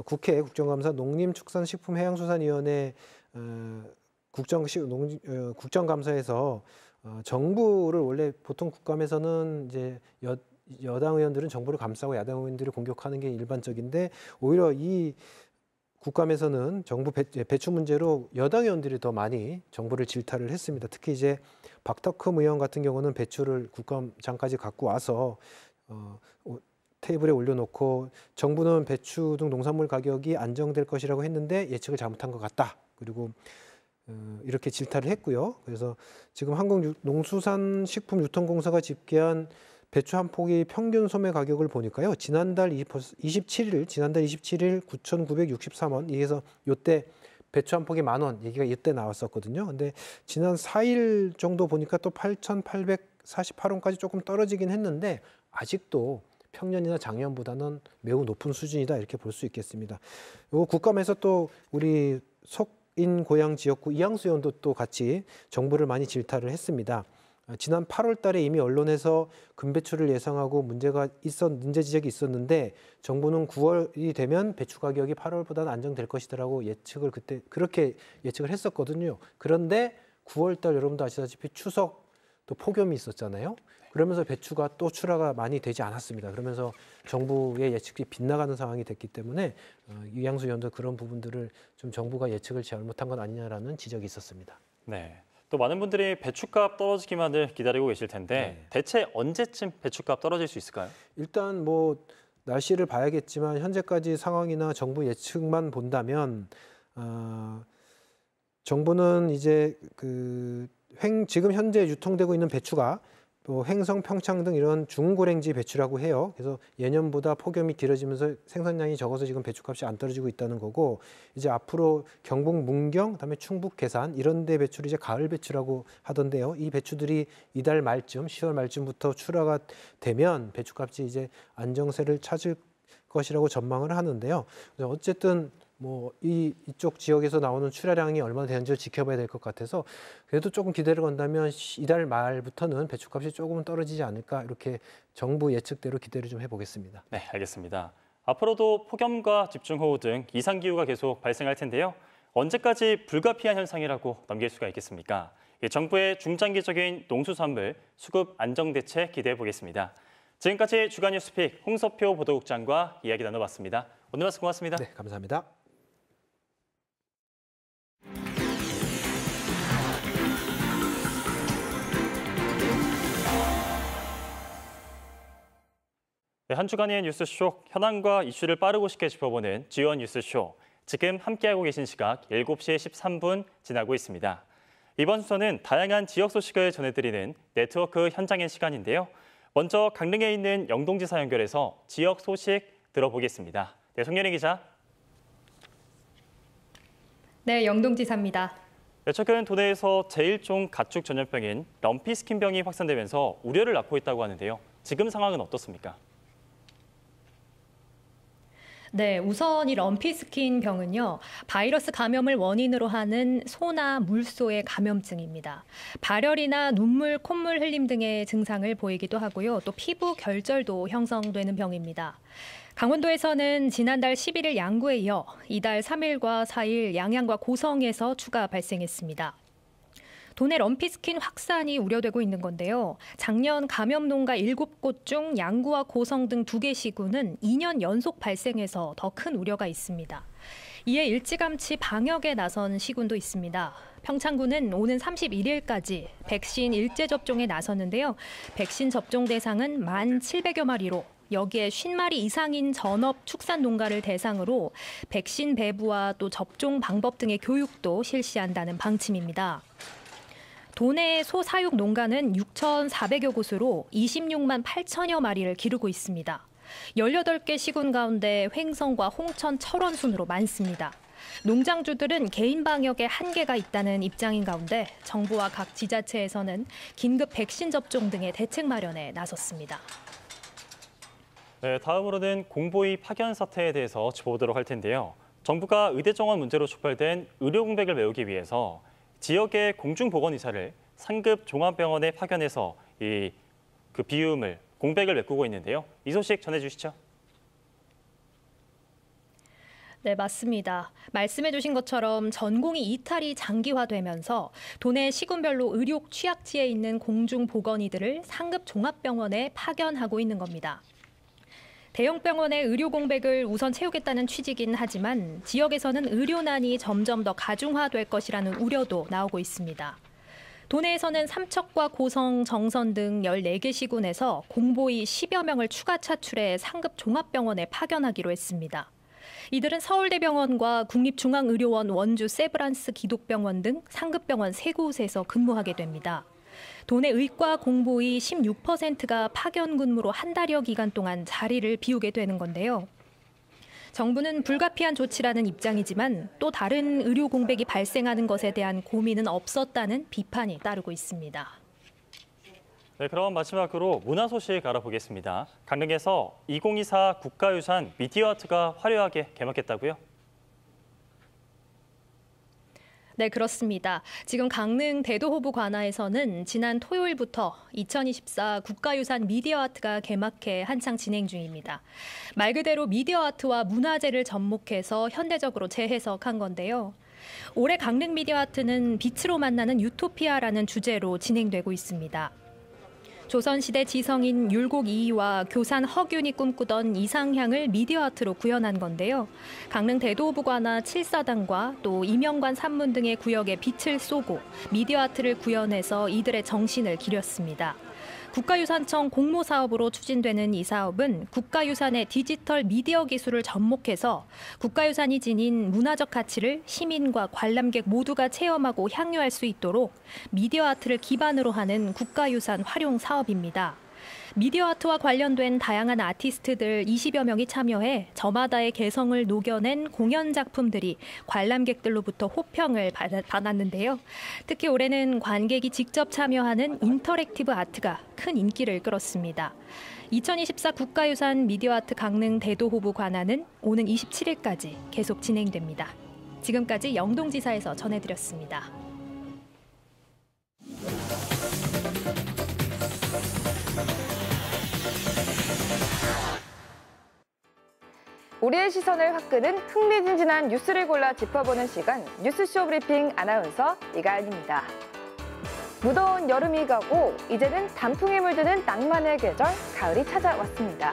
국회 국정감사 농림축산식품해양수산위원회 국정감사에서 정부를 원래 보통 국감에서는 이제 여당 의원들은 정부를 감싸고 야당 의원들을 공격하는 게 일반적인데 오히려 이 국감에서는 정부 배추 문제로 여당 의원들이 더 많이 정부를 질타를 했습니다. 특히 이제 박덕흠 의원 같은 경우는 배추를 국감장까지 갖고 와서 테이블에 올려놓고 정부는 배추 등 농산물 가격이 안정될 것이라고 했는데 예측을 잘못한 것 같다. 그리고 이렇게 질타를 했고요. 그래서 지금 한국농수산식품유통공사가 집계한 배추 한 포기 평균 소매 가격을 보니까요. 지난달 27일 9,963원. 이게서 이때 배추 한 포기 10,000원 얘기가 이때 나왔었거든요. 근데 지난 4일 정도 보니까 또 8,848원까지 조금 떨어지긴 했는데 아직도 평년이나 작년보다는 매우 높은 수준이다 이렇게 볼 수 있겠습니다. 요 국감에서 또 우리 속인 고양 지역구 이양수 의원도 또 같이 정부를 많이 질타를 했습니다. 지난 8월 달에 이미 언론에서 금배추를 예상하고 문제 지적이 있었는데 정부는 9월이 되면 배추 가격이 8월보다는 안정될 것이라고 예측을 그때 그렇게 예측을 했었거든요. 그런데 9월 달 여러분도 아시다시피 추석 또 폭염이 있었잖아요. 그러면서 배추가 또 출하가 많이 되지 않았습니다. 그러면서 정부의 예측이 빗나가는 상황이 됐기 때문에 이양수 의원도 그런 부분들을 좀 정부가 예측을 잘못한 건 아니냐라는 지적이 있었습니다. 네. 또 많은 분들이 배추값 떨어지기만을 기다리고 계실 텐데 대체 언제쯤 배추값 떨어질 수 있을까요? 일단 뭐 날씨를 봐야겠지만 현재까지 상황이나 정부 예측만 본다면 정부는 이제 지금 현재 유통되고 있는 배추가 또 횡성, 평창 등 이런 중고랭지 배추라고 해요. 그래서 예년보다 폭염이 길어지면서 생산량이 적어서 지금 배추값이 안 떨어지고 있다는 거고 이제 앞으로 경북 문경, 그다음에 충북 괴산 이런 데 배추를 이제 가을 배추라고 하던데요. 이 배추들이 이달 말쯤, 10월 말쯤부터 출하가 되면 배추값이 이제 안정세를 찾을 것이라고 전망을 하는데요. 어쨌든 뭐 이쪽 지역에서 나오는 출하량이 얼마나 되는지를 지켜봐야 될 것 같아서 그래도 조금 기대를 건다면 이달 말부터는 배추값이 조금은 떨어지지 않을까 이렇게 정부 예측대로 기대를 좀 해보겠습니다. 네, 알겠습니다. 앞으로도 폭염과 집중호우 등 이상기후가 계속 발생할 텐데요. 언제까지 불가피한 현상이라고 넘길 수가 있겠습니까? 정부의 중장기적인 농수산물 수급 안정 대책 기대해 보겠습니다. 지금까지 주간 뉴스픽 홍서표 보도국장과 이야기 나눠봤습니다. 오늘 말씀 고맙습니다. 네, 감사합니다. 한 주간의 뉴스쇼, 현안과 이슈를 빠르고 쉽게 짚어보는 지원 뉴스쇼. 지금 함께하고 계신 시각 7시 13분 지나고 있습니다. 이번 순서는 다양한 지역 소식을 전해드리는 네트워크 현장의 시간인데요. 먼저 강릉에 있는 영동지사 연결해서 지역 소식 들어보겠습니다. 네, 송연희 기자. 네, 영동지사입니다. 최근 도내에서 제1종 가축 전염병인 럼피스킨병이 확산되면서 우려를 낳고 있다고 하는데요. 지금 상황은 어떻습니까? 네, 우선 이 럼피스킨 병은요, 바이러스 감염을 원인으로 하는 소나 물소의 감염증입니다. 발열이나 눈물, 콧물 흘림 등의 증상을 보이기도 하고요. 또 피부 결절도 형성되는 병입니다. 강원도에서는 지난달 11일 양구에 이어 이달 3일과 4일 양양과 고성에서 추가 발생했습니다. 도내 럼피스킨 확산이 우려되고 있는 건데요. 작년 감염 농가 7곳 중 양구와 고성 등 2개 시군은 2년 연속 발생해서 더 큰 우려가 있습니다. 이에 일찌감치 방역에 나선 시군도 있습니다. 평창군은 오는 31일까지 백신 일제 접종에 나섰는데요. 백신 접종 대상은 1,700여 마리로 여기에 50마리 이상인 전업 축산 농가를 대상으로 백신 배부와 또 접종 방법 등의 교육도 실시한다는 방침입니다. 도내 소 사육 농가는 6,400여 곳으로 26만 8천여 마리를 기르고 있습니다. 18개 시군 가운데 횡성과 홍천, 철원 순으로 많습니다. 농장주들은 개인 방역에 한계가 있다는 입장인 가운데 정부와 각 지자체에서는 긴급 백신 접종 등의 대책 마련에 나섰습니다. 네, 다음으로는 공보위 파견 사태에 대해서 짚어보도록 할 텐데요. 정부가 의대 정원 문제로 촉발된 의료 공백을 메우기 위해서 지역의 공중보건의사를 상급 종합병원에 파견해서 그 비움을 공백을 메꾸고 있는데요. 이 소식 전해주시죠. 네, 맞습니다. 말씀해 주신 것처럼 전공의 이탈이 장기화되면서 도내 시군별로 의료 취약지에 있는 공중보건의들을 상급 종합병원에 파견하고 있는 겁니다. 대형 병원의 의료 공백을 우선 채우겠다는 취지긴 하지만 지역에서는 의료난이 점점 더 가중화될 것이라는 우려도 나오고 있습니다. 도내에서는 삼척과 고성, 정선 등 14개 시군에서 공보의 10여 명을 추가 차출해 상급 종합병원에 파견하기로 했습니다. 이들은 서울대병원과 국립중앙의료원 원주 세브란스 기독병원 등 상급병원 3곳에서 근무하게 됩니다. 도내 의과 공보의 16%가 파견 근무로 한 달여 기간 동안 자리를 비우게 되는 건데요. 정부는 불가피한 조치라는 입장이지만 또 다른 의료 공백이 발생하는 것에 대한 고민은 없었다는 비판이 따르고 있습니다. 네, 그럼 마지막으로 문화 소식 알아보겠습니다. 강릉에서 2024 국가유산 미디어 아트가 화려하게 개막했다고요? 네, 그렇습니다. 지금 강릉 대도호부 관아에서는 지난 토요일부터 2024 국가유산 미디어 아트가 개막해 한창 진행 중입니다. 말 그대로 미디어 아트와 문화재를 접목해서 현대적으로 재해석한 건데요. 올해 강릉 미디어 아트는 빛으로 만나는 유토피아라는 주제로 진행되고 있습니다. 조선시대 지성인 율곡 이이와 교산 허균이 꿈꾸던 이상향을 미디어 아트로 구현한 건데요. 강릉 대도호부 관아 7사당과 또 이명관 산문 등의 구역에 빛을 쏘고 미디어 아트를 구현해서 이들의 정신을 기렸습니다. 국가유산청 공모사업으로 추진되는 이 사업은 국가유산의 디지털 미디어 기술을 접목해서 국가유산이 지닌 문화적 가치를 시민과 관람객 모두가 체험하고 향유할 수 있도록 미디어 아트를 기반으로 하는 국가유산 활용 사업입니다. 미디어 아트와 관련된 다양한 아티스트들 20여 명이 참여해 저마다의 개성을 녹여낸 공연 작품들이 관람객들로부터 호평을 받았는데요. 특히 올해는 관객이 직접 참여하는 인터랙티브 아트가 큰 인기를 끌었습니다. 2024 국가유산 미디어 아트 강릉 대도호부 관아는 오는 27일까지 계속 진행됩니다. 지금까지 영동지사에서 전해드렸습니다. 우리의 시선을 화끄는 흥미진진한 뉴스를 골라 짚어보는 시간 뉴스쇼 브리핑 아나운서 이가연입니다. 무더운 여름이 가고 이제는 단풍이 물드는 낭만의 계절 가을이 찾아왔습니다.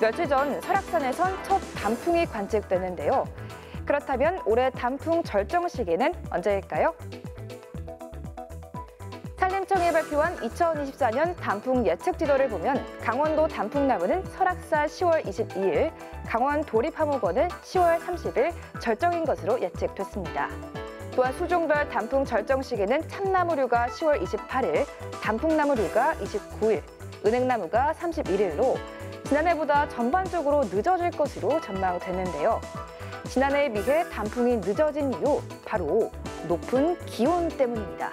며칠 전 설악산에선 첫 단풍이 관측되는데요. 그렇다면 올해 단풍 절정 시기는 언제일까요? 산림청이 발표한 2024년 단풍 예측 지도를 보면 강원도 단풍나무는 설악산 10월 22일, 강원 도립하목원은 10월 30일 절정인 것으로 예측됐습니다. 또한 수종별 단풍 절정 시기는 참나무류가 10월 28일, 단풍나무류가 29일, 은행나무가 31일로 지난해보다 전반적으로 늦어질 것으로 전망되는데요. 지난해에 비해 단풍이 늦어진 이유 바로 높은 기온 때문입니다.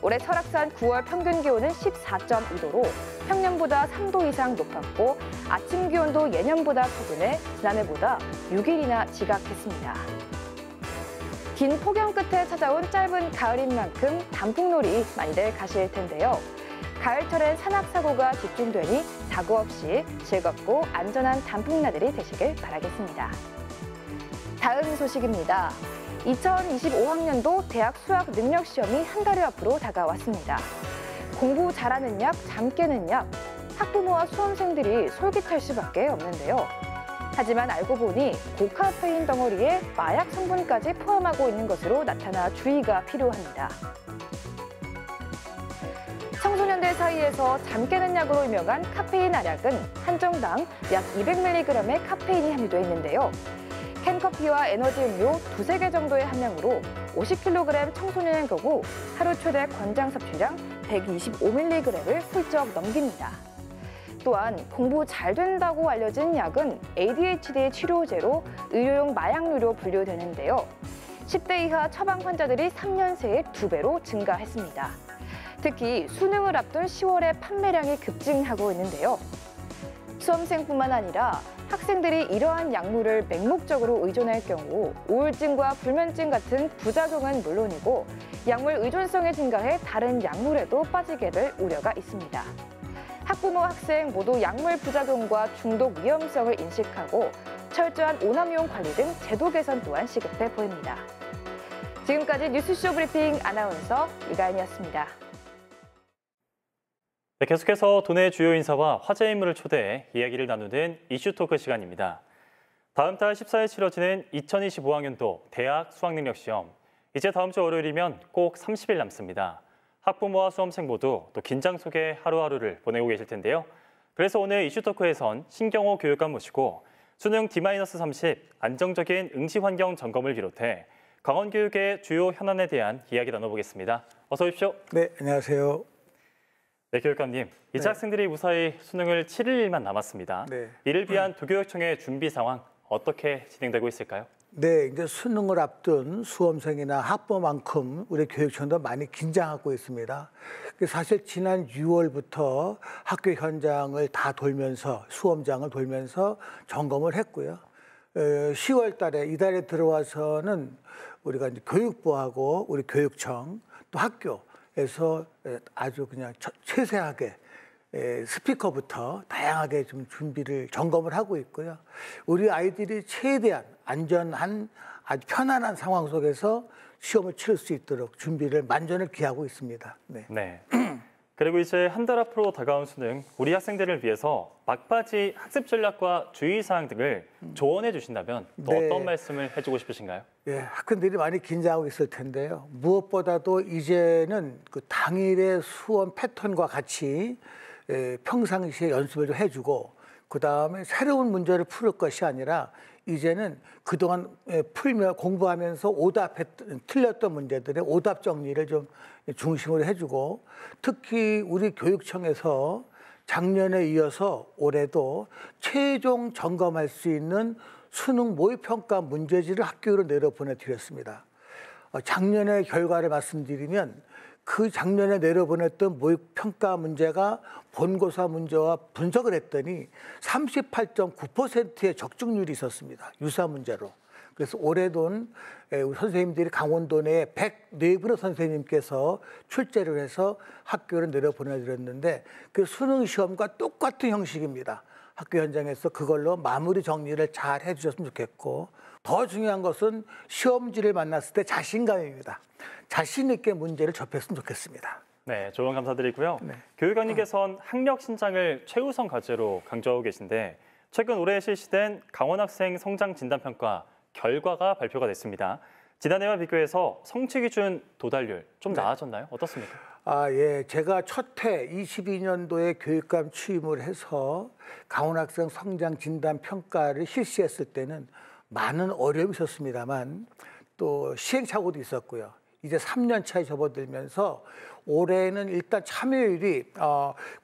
올해 설악산 9월 평균 기온은 14.2도로 평년보다 3도 이상 높았고 아침 기온도 예년보다 최근에 지난해보다 6일이나 지각했습니다. 긴 폭염 끝에 찾아온 짧은 가을인 만큼 단풍놀이 많이들 가실 텐데요. 가을철엔 산악사고가 집중되니 사고 없이 즐겁고 안전한 단풍나들이 되시길 바라겠습니다. 다음 소식입니다. 2025학년도 대학 수학 능력 시험이 한 달여 앞으로 다가왔습니다. 공부 잘하는 약, 잠 깨는 약, 학부모와 수험생들이 솔깃할 수밖에 없는데요. 하지만 알고 보니 고카페인 덩어리에 마약 성분까지 포함하고 있는 것으로 나타나 주의가 필요합니다. 청소년들 사이에서 잠 깨는 약으로 유명한 카페인 알약은 한 정당 약 200mg의 카페인이 함유되어 있는데요. 캔커피와 에너지 음료 두세 개 정도의 함량으로 50kg 청소년의 경우 하루 최대 권장 섭취량 125mg을 훌쩍 넘깁니다. 또한 공부 잘 된다고 알려진 약은 ADHD 치료제로 의료용 마약류로 분류되는데요. 10대 이하 처방 환자들이 3년 새에 2배로 증가했습니다. 특히 수능을 앞둔 10월에 판매량이 급증하고 있는데요. 수험생뿐만 아니라 학생들이 이러한 약물을 맹목적으로 의존할 경우 우울증과 불면증 같은 부작용은 물론이고 약물 의존성이 증가해 다른 약물에도 빠지게 될 우려가 있습니다. 학부모, 학생 모두 약물 부작용과 중독 위험성을 인식하고 철저한 오남용 관리 등 제도 개선 또한 시급해 보입니다. 지금까지 뉴스쇼 브리핑 아나운서 이가연이었습니다. 네, 계속해서 도내 주요 인사와 화제 인물을 초대해 이야기를 나누는 이슈토크 시간입니다. 다음 달 14일 치러지는 2025학년도 대학 수학능력시험. 이제 다음 주 월요일이면 꼭 30일 남습니다. 학부모와 수험생 모두 또 긴장 속에 하루하루를 보내고 계실 텐데요. 그래서 오늘 이슈토크에선 신경호 교육감 모시고 수능 D-30 안정적인 응시 환경 점검을 비롯해 강원교육의 주요 현안에 대한 이야기 나눠보겠습니다. 어서 오십시오. 네, 안녕하세요. 네, 교육감님. 이제 학생들이 무사히 수능을 치를 일만 남았습니다. 네. 이를 위한 도교육청의 준비 상황 어떻게 진행되고 있을까요? 네, 이제 수능을 앞둔 수험생이나 학부모만큼 우리 교육청도 많이 긴장하고 있습니다. 사실 지난 6월부터 학교 현장을 다 돌면서 수험장을 돌면서 점검을 했고요. 10월 달에 이달에 들어와서는 우리가 이제 교육부하고 우리 교육청 또 학교에서 아주 그냥 세세하게 스피커부터 다양하게 좀 준비를 점검을 하고 있고요. 우리 아이들이 최대한 안전한 아주 편안한 상황 속에서 시험을 치를 수 있도록 준비를 만전을 기하고 있습니다. 네. 네. 그리고 이제 한 달 앞으로 다가온 수능, 우리 학생들을 위해서 막바지 학습 전략과 주의사항 등을 조언해 주신다면 또 네. 어떤 말씀을 해주고 싶으신가요? 예, 학생들이 많이 긴장하고 있을 텐데요. 무엇보다도 이제는 그 당일의 수험 패턴과 같이 평상시에 연습을 좀 해주고 그다음에 새로운 문제를 풀을 것이 아니라 이제는 그동안 공부하면서 틀렸던 문제들의 오답 정리를 좀 중심으로 해주고 특히 우리 교육청에서 작년에 이어서 올해도 최종 점검할 수 있는 수능 모의평가 문제지를 학교로 내려보내드렸습니다. 작년의 결과를 말씀드리면 그 작년에 내려보냈던 모의평가 문제가 본고사 문제와 분석을 했더니 38.9%의 적중률이 있었습니다. 유사 문제로. 그래서 올해도 우리 선생님들이 강원도 내에 104분의 선생님께서 출제를 해서 학교를 내려보내드렸는데 그 수능 시험과 똑같은 형식입니다. 학교 현장에서 그걸로 마무리 정리를 잘 해주셨으면 좋겠고 더 중요한 것은 시험지를 만났을 때 자신감입니다. 자신 있게 문제를 접했으면 좋겠습니다. 네, 조언 감사드리고요. 네. 교육감님께서는 학력 신장을 최우선 과제로 강조하고 계신데 최근 올해 실시된 강원학생 성장 진단평가 결과가 발표가 됐습니다. 지난해와 비교해서 성취 기준 도달률 좀 나아졌나요? 어떻습니까? 예. 제가 첫해 22년도에 교육감 취임을 해서 강원학생 성장 진단 평가를 실시했을 때는 많은 어려움이 있었습니다만 또 시행착오도 있었고요. 이제 3년 차에 접어들면서 올해는 일단 참여율이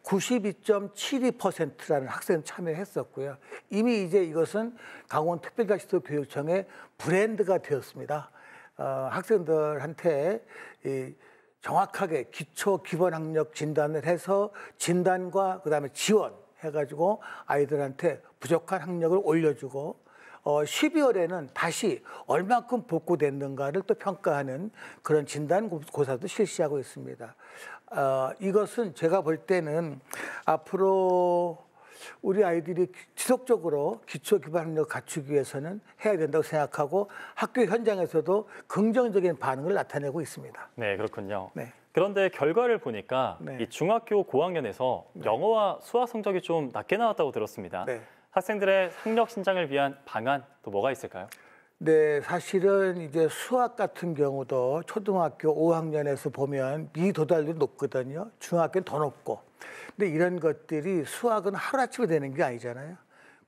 92.72%라는 학생 참여했었고요. 이미 이제 이것은 강원특별자치도 교육청의 브랜드가 되었습니다. 학생들한테 정확하게 기초 기본 학력 진단을 해서 진단과 그다음에 지원 해가지고 아이들한테 부족한 학력을 올려주고 12월에는 다시 얼만큼 복구됐는가를 또 평가하는 그런 진단고사도 실시하고 있습니다. 이것은 제가 볼 때는 앞으로 우리 아이들이 지속적으로 기초 기반 학력을 갖추기 위해서는 해야 된다고 생각하고 학교 현장에서도 긍정적인 반응을 나타내고 있습니다. 네, 그렇군요. 네. 그런데 결과를 보니까 네. 이 중학교 고학년에서 영어와 수학 성적이 좀 낮게 나왔다고 들었습니다. 네. 학생들의 학력 신장을 위한 방안 또 뭐가 있을까요? 네, 사실은 이제 수학 같은 경우도 초등학교 5학년에서 보면 미도달률이 높거든요. 중학교는 더 높고. 근데 이런 것들이 수학은 하루아침에 되는 게 아니잖아요.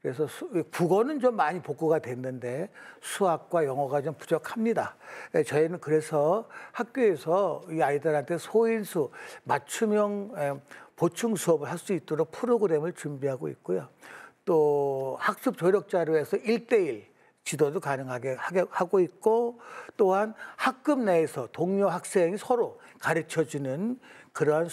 그래서 국어는 좀 많이 복구가 됐는데 수학과 영어가 좀 부족합니다. 저희는 그래서 학교에서 이 아이들한테 소인수 맞춤형 보충 수업을 할 수 있도록 프로그램을 준비하고 있고요. 또 학습 조력 자료에서 1:1 지도도 가능하게 하고 있고, 또한 학급 내에서 동료 학생이 서로 가르쳐주는 그러한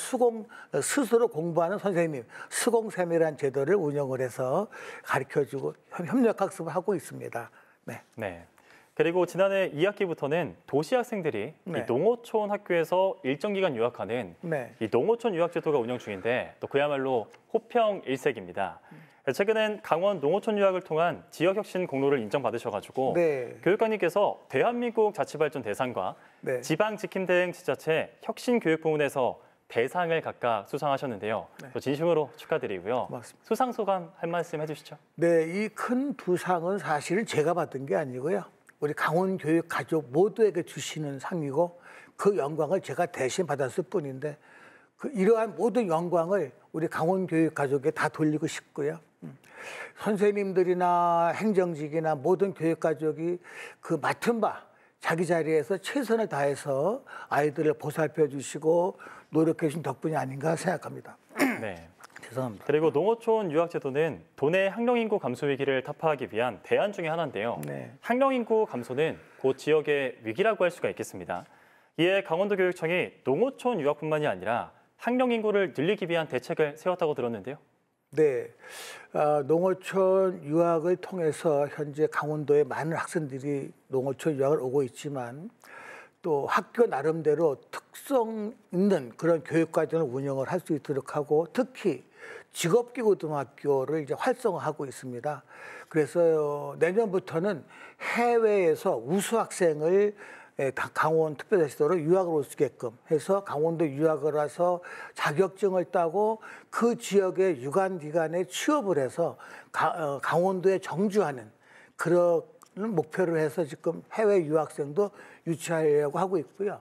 스스로 공부하는 선생님, 수공쌤이라는 제도를 운영을 해서 가르쳐주고 협력학습을 하고 있습니다. 네. 네. 그리고 지난해 2학기부터는 도시 학생들이 네. 이 농어촌 학교에서 일정 기간 유학하는 네. 이 농어촌 유학 제도가 운영 중인데 또 그야말로 호평 일색입니다. 최근엔 강원 농어촌 유학을 통한 지역 혁신 공로를 인정받으셔가지고 네. 교육관님께서 대한민국 자치발전 대상과 네. 지방지킴대행 지자체 혁신 교육 부문에서 대상을 각각 수상하셨는데요. 네. 또 진심으로 축하드리고요. 고맙습니다. 수상 소감 한 말씀 해주시죠. 네, 이 큰 두 상은 사실은 제가 받은 게 아니고요. 우리 강원 교육 가족 모두에게 주시는 상이고 그 영광을 제가 대신 받았을 뿐인데 이러한 모든 영광을 우리 강원 교육 가족에 다 돌리고 싶고요. 선생님들이나 행정직이나 모든 교육 가족이 그 맡은 바 자기 자리에서 최선을 다해서 아이들을 보살펴 주시고 노력해 주신 덕분이 아닌가 생각합니다. 네. 죄송합니다. 그리고 농어촌 유학 제도는 도내 학령 인구 감소 위기를 타파하기 위한 대안 중에 하나인데요. 네. 학령 인구 감소는 그 지역의 위기라고 할 수가 있겠습니다. 이에 강원도 교육청이 농어촌 유학뿐만이 아니라 학령 인구를 늘리기 위한 대책을 세웠다고 들었는데요. 네, 농어촌 유학을 통해서 현재 강원도에 많은 학생들이 농어촌 유학을 오고 있지만 또 학교 나름대로 특성 있는 그런 교육과정을 운영을 할 수 있도록 하고 특히 직업기고등학교를 이제 활성화하고 있습니다. 그래서 내년부터는 해외에서 우수 학생을 강원 특별자치도로 유학을 올 수 있게끔 해서 강원도 유학을 와서 자격증을 따고 그 지역의 유관기관에 취업을 해서 강원도에 정주하는 그런 목표를 해서 지금 해외 유학생도 유치하려고 하고 있고요.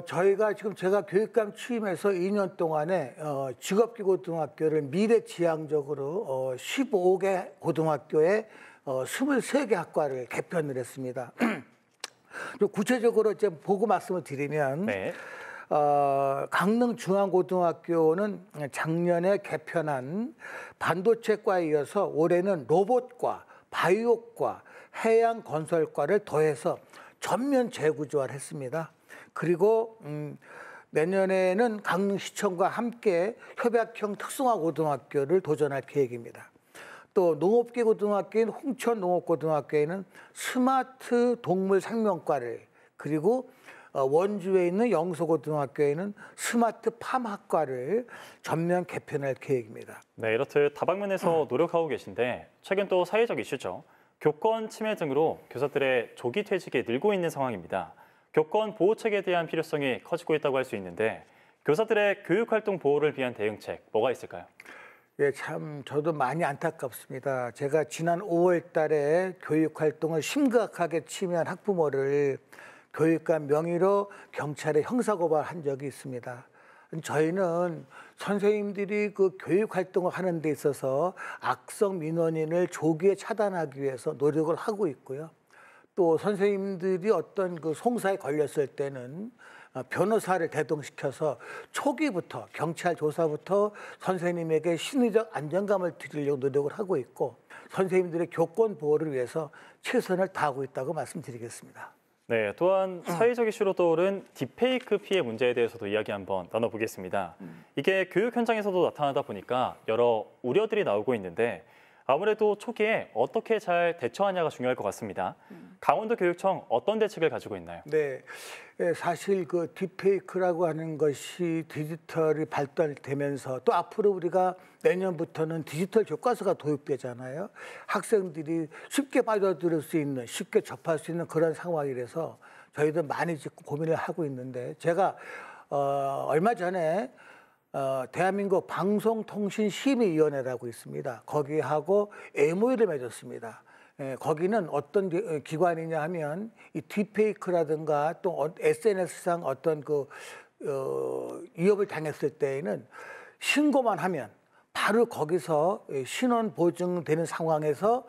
저희가 지금 제가 교육감 취임해서 2년 동안에 직업기고등학교를 미래지향적으로 15개 고등학교에 23개 학과를 개편을 했습니다. 구체적으로 이제 보고 말씀을 드리면 네. 강릉중앙고등학교는 작년에 개편한 반도체과에 이어서 올해는 로봇과 바이오과, 해양건설과를 더해서 전면 재구조화를 했습니다. 그리고 내년에는 강릉시청과 함께 협약형 특성화고등학교를 도전할 계획입니다. 또 농업기고등학교인 홍천농업고등학교에는 스마트 동물 생명과를, 그리고 원주에 있는 영서고등학교에는 스마트 팜학과를 전면 개편할 계획입니다. 네, 이렇듯 다방면에서 노력하고 계신데 최근 또 사회적 이슈죠. 교권 침해 등으로 교사들의 조기 퇴직이 늘고 있는 상황입니다. 교권 보호책에 대한 필요성이 커지고 있다고 할 수 있는데 교사들의 교육활동 보호를 위한 대응책 뭐가 있을까요? 예, 참 저도 많이 안타깝습니다. 제가 지난 5월 달에 교육활동을 심각하게 침해한 학부모를 교육감 명의로 경찰에 형사고발한 적이 있습니다. 저희는 선생님들이 그 교육활동을 하는 데 있어서 악성 민원인을 조기에 차단하기 위해서 노력을 하고 있고요. 또 선생님들이 어떤 그 송사에 걸렸을 때는 변호사를 대동시켜서 초기부터 경찰 조사부터 선생님에게 심리적 안정감을 드리려고 노력을 하고 있고 선생님들의 교권 보호를 위해서 최선을 다하고 있다고 말씀드리겠습니다. 네, 또한 사회적 이슈로 떠오른 딥페이크 피해 문제에 대해서도 이야기 한번 나눠보겠습니다. 이게 교육 현장에서도 나타나다 보니까 여러 우려들이 나오고 있는데 아무래도 초기에 어떻게 잘 대처하냐가 중요할 것 같습니다. 강원도 교육청 어떤 대책을 가지고 있나요? 네, 사실 그 딥페이크라고 하는 것이 디지털이 발달되면서 또 앞으로 우리가 내년부터는 디지털 교과서가 도입되잖아요. 학생들이 쉽게 빠져들 수 있는, 쉽게 접할 수 있는 그런 상황이라서 저희도 많이 지금 고민을 하고 있는데 제가 얼마 전에 대한민국 방송통신심의위원회라고 있습니다. 거기하고 MOU를 맺었습니다. 거기는 어떤 기관이냐 하면 이 딥페이크라든가 또 SNS상 어떤 그 위협을 당했을 때에는 신고만 하면 바로 거기서 신원 보증되는 상황에서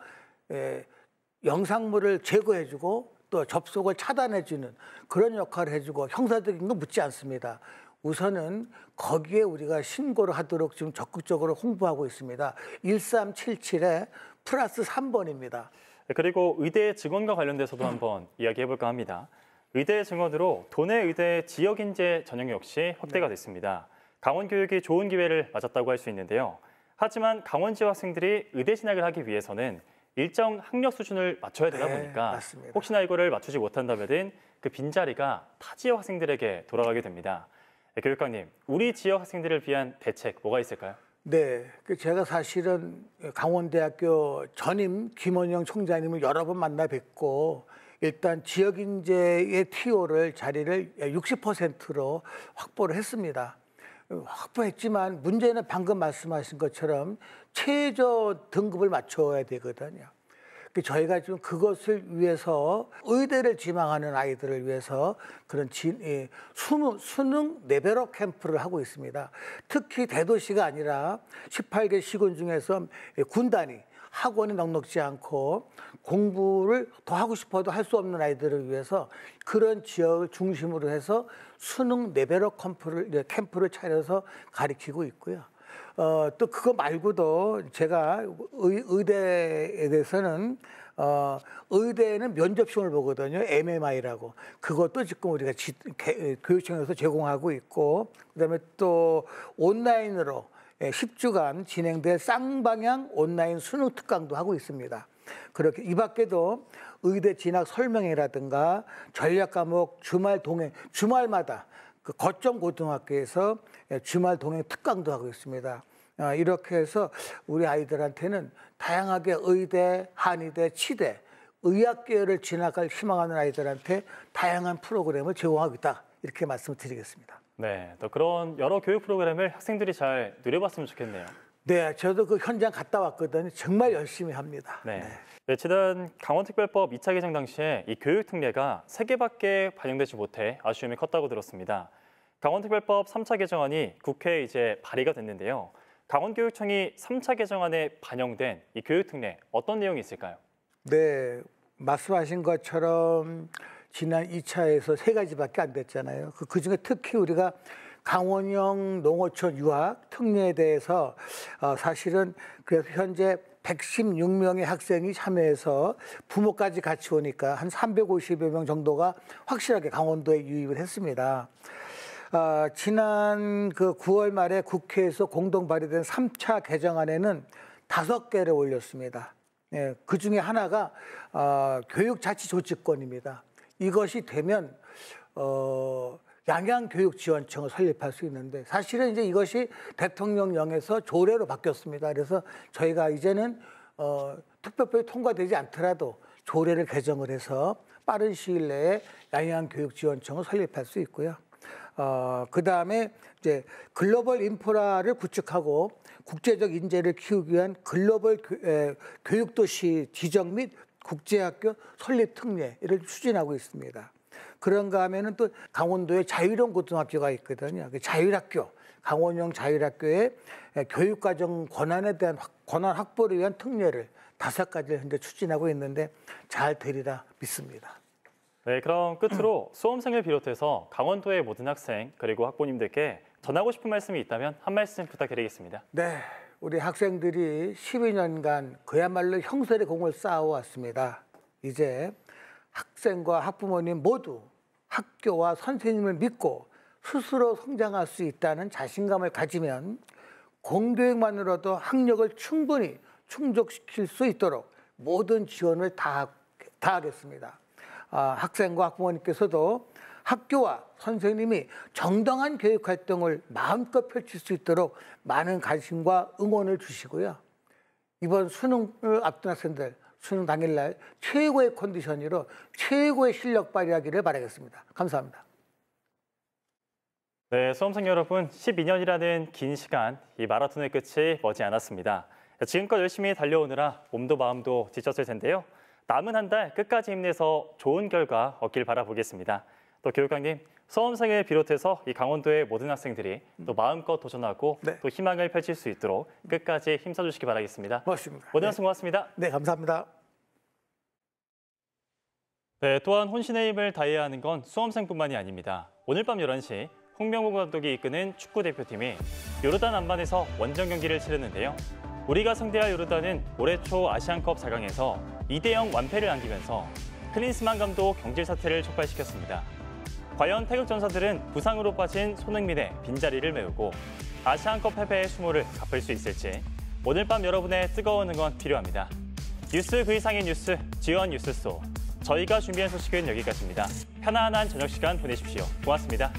영상물을 제거해주고 또 접속을 차단해주는 그런 역할을 해주고 형사적인 건 묻지 않습니다. 우선은 거기에 우리가 신고를 하도록 지금 적극적으로 홍보하고 있습니다. 1377에 플러스 3번입니다. 그리고 의대 증언과 관련돼서도 한번 이야기해볼까 합니다. 의대 증언으로 도내 의대 지역인재 전형 역시 확대가 됐습니다. 강원 교육이 좋은 기회를 맞았다고 할 수 있는데요. 하지만 강원 지역 학생들이 의대 진학을 하기 위해서는 일정 학력 수준을 맞춰야 되다 보니까 맞습니다. 혹시나 이거를 맞추지 못한다면 그 빈자리가 타 지역 학생들에게 돌아가게 됩니다. 교육감님, 우리 지역 학생들을 위한 대책 뭐가 있을까요? 네, 제가 사실은 강원대학교 전임 김원영 총장님을 여러 번 만나 뵙고 일단 지역 인재의 TO를 자리를 60%로 확보를 했습니다. 확보했지만 문제는 방금 말씀하신 것처럼 최저 등급을 맞춰야 되거든요. 저희가 지금 그것을 위해서 의대를 지망하는 아이들을 위해서 그런 수능 레벨업 캠프를 하고 있습니다. 특히 대도시가 아니라 18개 시군 중에서 군단위 학원이 넉넉지 않고 공부를 더 하고 싶어도 할 수 없는 아이들을 위해서 그런 지역을 중심으로 해서 수능 레벨업 캠프를 차려서 가르치고 있고요. 또 그거 말고도 제가 의대에 대해서는 의대는 면접시험을 보거든요. MMI라고. 그것도 지금 우리가 교육청에서 제공하고 있고, 그다음에 또 온라인으로 10주간 진행될 쌍방향 온라인 수능 특강도 하고 있습니다. 그렇게 이 밖에도 의대 진학 설명회라든가 전략 과목 주말 동행, 주말마다 그 거점 고등학교에서 주말 동행 특강도 하고 있습니다. 이렇게 해서 우리 아이들한테는 다양하게 의대, 한의대, 치대, 의학계열을 진학할 희망하는 아이들한테 다양한 프로그램을 제공하고 있다. 이렇게 말씀드리겠습니다. 네, 또 그런 여러 교육 프로그램을 학생들이 잘 누려봤으면 좋겠네요. 네, 저도 그 현장 갔다 왔거든요. 정말 열심히 합니다. 네. 지난 강원특별법 2차 개정 당시에 이 교육 특례가 3개밖에 반영되지 못해 아쉬움이 컸다고 들었습니다. 강원특별법 3차 개정안이 국회에 이제 발의가 됐는데요. 강원교육청이 3차 개정안에 반영된 이 교육 특례 어떤 내용이 있을까요? 네, 말씀하신 것처럼 지난 2차에서 3가지밖에 안 됐잖아요. 그중에 특히 우리가 강원형 농어촌 유학 특례에 대해서 사실은 그래서 현재 116명의 학생이 참여해서 부모까지 같이 오니까 한 350여 명 정도가 확실하게 강원도에 유입을 했습니다. 지난 그 9월 말에 국회에서 공동 발의된 3차 개정안에는 5개를 올렸습니다. 예, 그 중에 하나가 교육자치조직권입니다. 이것이 되면 양양교육지원청을 설립할 수 있는데 사실은 이제 이것이 대통령령에서 조례로 바뀌었습니다. 그래서 저희가 이제는 특별법이 통과되지 않더라도 조례를 개정을 해서 빠른 시일 내에 양양교육지원청을 설립할 수 있고요. 그 다음에 이제 글로벌 인프라를 구축하고 국제적 인재를 키우기 위한 글로벌 교육도시 지정 및 국제학교 설립 특례를 추진하고 있습니다. 그런가 하면은 또 강원도에 자율형 고등학교가 있거든요. 그 자율학교, 강원형 자율학교의 교육과정 권한에 대한 권한 확보를 위한 특례를 5가지를 현재 추진하고 있는데 잘 되리라 믿습니다. 네, 그럼 끝으로 수험생을 비롯해서 강원도의 모든 학생 그리고 학부모님들께 전하고 싶은 말씀이 있다면 한 말씀 부탁드리겠습니다. 네, 우리 학생들이 12년간 그야말로 형설의 공을 쌓아왔습니다. 이제 학생과 학부모님 모두 학교와 선생님을 믿고 스스로 성장할 수 있다는 자신감을 가지면 공교육만으로도 학력을 충분히 충족시킬 수 있도록 모든 지원을 다하겠습니다. 학생과 학부모님께서도 학교와 선생님이 정당한 교육활동을 마음껏 펼칠 수 있도록 많은 관심과 응원을 주시고요. 이번 수능을 앞둔 학생들 수능 당일날 최고의 컨디션으로 최고의 실력 발휘하기를 바라겠습니다. 감사합니다. 네, 수험생 여러분, 12년이라는 긴 시간, 이 마라톤의 끝이 머지않았습니다. 지금껏 열심히 달려오느라 몸도 마음도 지쳤을 텐데요. 남은 한 달 끝까지 힘내서 좋은 결과 얻길 바라보겠습니다. 또 교육감님, 수험생을 비롯해서 이 강원도의 모든 학생들이 또 마음껏 도전하고 또 희망을 펼칠 수 있도록 끝까지 힘써주시기 바라겠습니다. 고맙습니다. 모든 학생 고맙습니다. 네, 감사합니다. 네, 또한 혼신의 힘을 다해야 하는 건 수험생뿐만이 아닙니다. 오늘 밤 11시 홍명보 감독이 이끄는 축구 대표팀이 요르단 암만에서 원정 경기를 치르는데요. 우리가 상대할 요르단은 올해 초 아시안컵 4강에서 2대0 완패를 안기면서 클린스만 감독 경질 사태를 촉발시켰습니다. 과연 태극전사들은 부상으로 빠진 손흥민의 빈자리를 메우고 아시안컵 패배의 수모를 갚을 수 있을지 오늘 밤 여러분의 뜨거운 응원 필요합니다. 뉴스 그 이상의 뉴스, 지원 뉴스소. 저희가 준비한 소식은 여기까지입니다. 편안한 저녁 시간 보내십시오. 고맙습니다.